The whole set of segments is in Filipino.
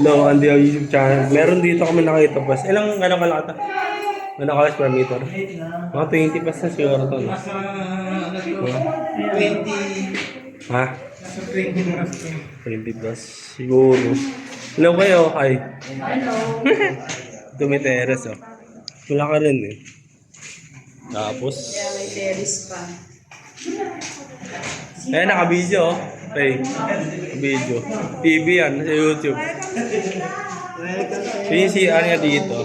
No, on the YouTube channel. Meron dito kami nakita pas. Ilang kalakata? Ano ka square meter? Mga 20 pas na siguro to. No? Nasa, ano to, 20, Ha? nasa 20 plus to. 20 plus. Siguro. Hello kayo. Hi. Tumiteres oh. Wala ka rin eh. Tapos. Kaya may terrace pa. Eh, naka-video oh. Okay. Video. TV yan sa YouTube. So yung CR niya dito.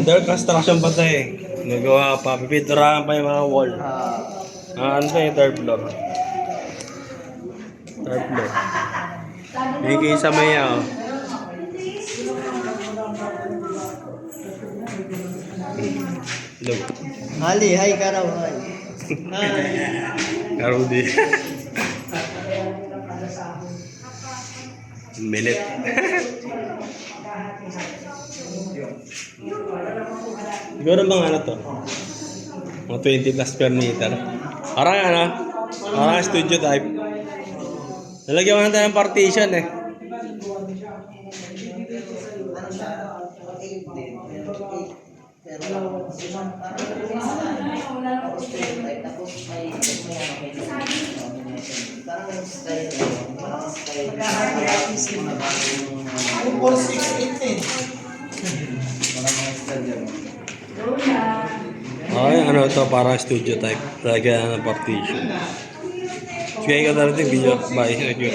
Under construction pa tayo eh. Nagawa pa. Pipinturahan pa yung mga wall. Ano pa yung third floor? Third floor. Yung kayo sa maya oh. Hello. Hali, hi ka raw, hi. Karudi. Milit. Siguro bang ano to? Mga 20 plus square meter. Parang ano? Parang studio type. Nalagyan ko na tayo ng partition eh. Ay, ano to, parang studio type. Lagyan ng partition. Sige, ikaw na rin video. Bye. Thank you.